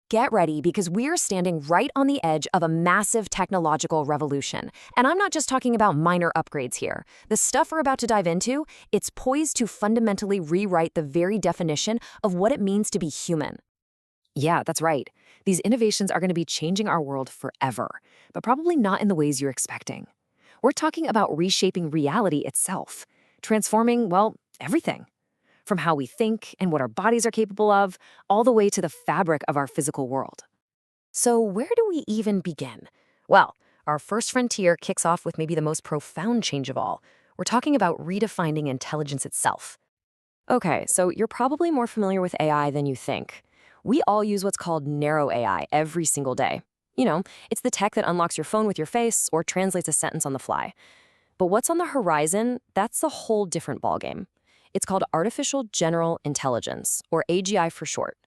Get ready because we're standing right on the edge of a massive technological revolution. And I'm not just talking about minor upgrades here. The stuff we're about to dive into, it's poised to fundamentally rewrite the very definition of what it means to be human. Yeah, that's right. These innovations are going to be changing our world forever, but probably not in the ways you're expecting. We're talking about reshaping reality itself, transforming, well, everything. From how we think and what our bodies are capable of, all the way to the fabric of our physical world. So, where do we even begin? Well, our first frontier kicks off with maybe the most profound change of all. We're talking about redefining intelligence itself. Okay, so you're probably more familiar with AI than you think. We all use what's called narrow AI every single day. It's the tech that unlocks your phone with your face or translates a sentence on the fly. But what's on the horizon, that's a whole different ballgame. It's called Artificial General Intelligence, or AGI for short.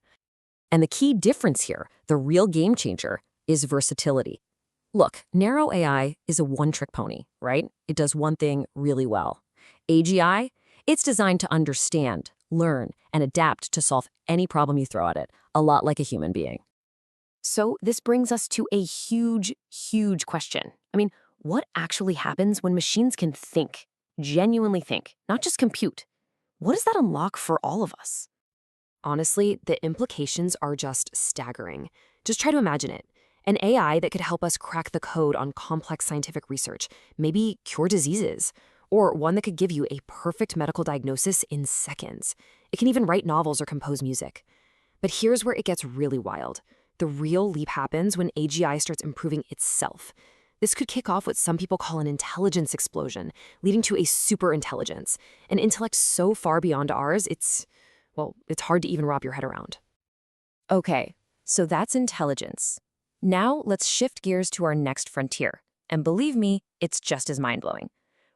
And the key difference here, the real game changer, is versatility. Look, narrow AI is a one-trick pony, right? It does one thing really well. AGI, it's designed to understand, learn, and adapt to solve any problem you throw at it, a lot like a human being. So this brings us to a huge, huge question. What actually happens when machines can think, genuinely think, not just compute? What does that unlock for all of us? Honestly, the implications are just staggering. Just try to imagine it. An AI that could help us crack the code on complex scientific research, maybe cure diseases, or one that could give you a perfect medical diagnosis in seconds. It can even write novels or compose music. But here's where it gets really wild. The real leap happens when AGI starts improving itself. This could kick off what some people call an intelligence explosion, leading to a superintelligence, an intellect so far beyond ours, it's hard to even wrap your head around. Okay, so that's intelligence. Now let's shift gears to our next frontier. And believe me, it's just as mind-blowing.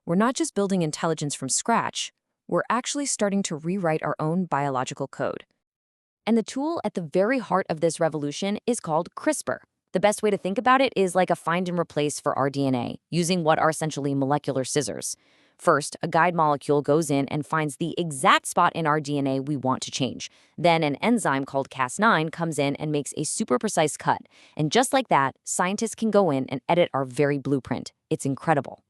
We're not just building intelligence from scratch, we're actually starting to rewrite our own biological code. And the tool at the very heart of this revolution is called CRISPR. The best way to think about it is like a find and replace for our DNA, using what are essentially molecular scissors. First, a guide molecule goes in and finds the exact spot in our DNA we want to change. Then an enzyme called Cas9 comes in and makes a super precise cut. And just like that, scientists can go in and edit our very blueprint. It's incredible.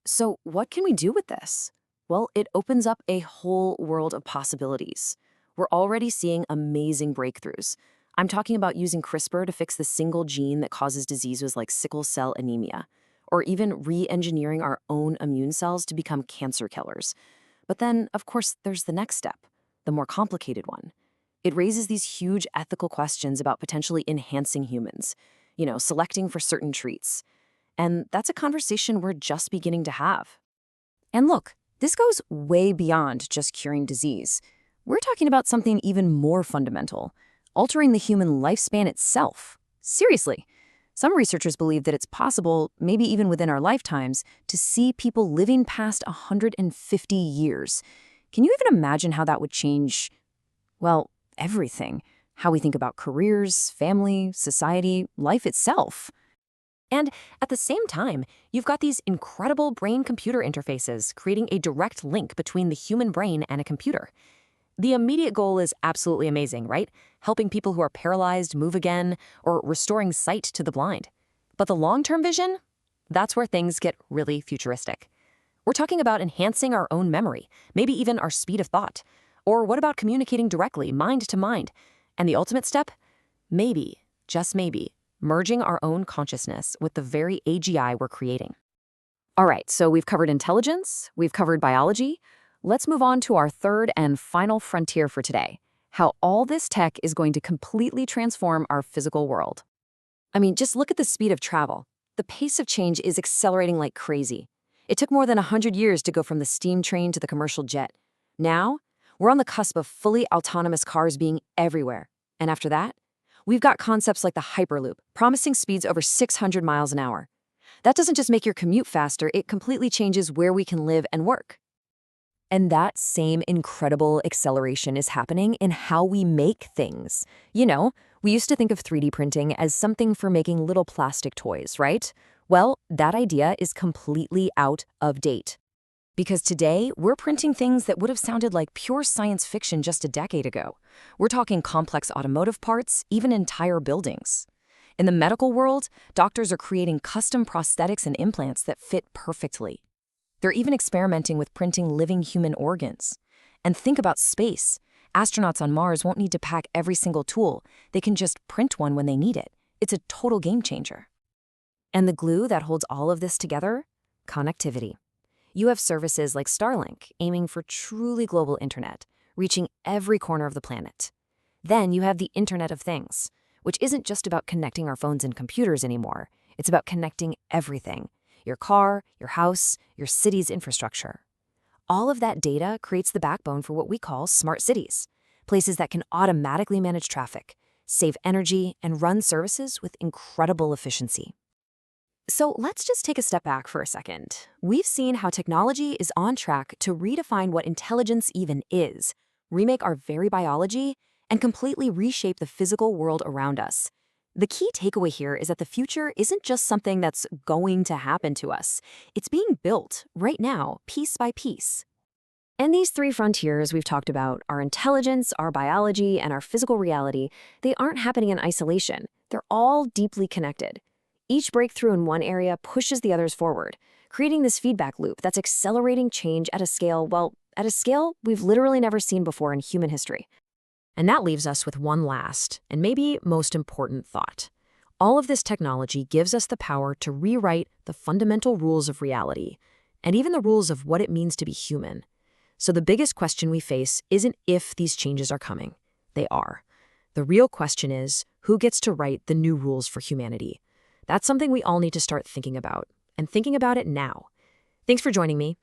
So what can we do with this? Well, it opens up a whole world of possibilities. We're already seeing amazing breakthroughs. I'm talking about using CRISPR to fix the single gene that causes diseases like sickle cell anemia, or even re-engineering our own immune cells to become cancer killers. But then, of course, there's the next step, the more complicated one. It raises these huge ethical questions about potentially enhancing humans, selecting for certain traits. And that's a conversation we're just beginning to have. And look, this goes way beyond just curing disease. We're talking about something even more fundamental, altering the human lifespan itself. Seriously. Some researchers believe that it's possible, maybe even within our lifetimes, to see people living past 150 years. Can you even imagine how that would change, well, everything? How we think about careers, family, society, life itself. And at the same time, you've got these incredible brain-computer interfaces creating a direct link between the human brain and a computer. The immediate goal is absolutely amazing, right? Helping people who are paralyzed move again, or restoring sight to the blind. But the long-term vision? That's where things get really futuristic. We're talking about enhancing our own memory, maybe even our speed of thought. Or what about communicating directly, mind to mind? And the ultimate step? Maybe, just maybe, merging our own consciousness with the very AGI we're creating. All right, so we've covered intelligence, we've covered biology. Let's move on to our third and final frontier for today, how all this tech is going to completely transform our physical world. Just look at the speed of travel. The pace of change is accelerating like crazy. It took more than 100 years to go from the steam train to the commercial jet. Now, we're on the cusp of fully autonomous cars being everywhere. And after that, we've got concepts like the Hyperloop, promising speeds over 600 miles an hour. That doesn't just make your commute faster, it completely changes where we can live and work. And that same incredible acceleration is happening in how we make things. We used to think of 3D printing as something for making little plastic toys, right? Well, that idea is completely out of date. Because today, we're printing things that would have sounded like pure science fiction just a decade ago. We're talking complex automotive parts, even entire buildings. In the medical world, doctors are creating custom prosthetics and implants that fit perfectly. They're even experimenting with printing living human organs. And think about space. Astronauts on Mars won't need to pack every single tool. They can just print one when they need it. It's a total game changer. And the glue that holds all of this together? Connectivity. You have services like Starlink, aiming for truly global internet, reaching every corner of the planet. Then you have the Internet of Things, which isn't just about connecting our phones and computers anymore. It's about connecting everything: your car, your house, your city's infrastructure. All of that data creates the backbone for what we call smart cities, places that can automatically manage traffic, save energy, and run services with incredible efficiency. So let's just take a step back for a second. We've seen how technology is on track to redefine what intelligence even is, remake our very biology, and completely reshape the physical world around us. The key takeaway here is that the future isn't just something that's going to happen to us. It's being built right now, piece by piece. And these three frontiers we've talked about, our intelligence, our biology, and our physical reality, they aren't happening in isolation. They're all deeply connected. Each breakthrough in one area pushes the others forward, creating this feedback loop that's accelerating change at a scale, at a scale we've literally never seen before in human history. And that leaves us with one last, and maybe most important thought. All of this technology gives us the power to rewrite the fundamental rules of reality, and even the rules of what it means to be human. So the biggest question we face isn't if these changes are coming. They are. The real question is, who gets to write the new rules for humanity? That's something we all need to start thinking about, and thinking about it now. Thanks for joining me.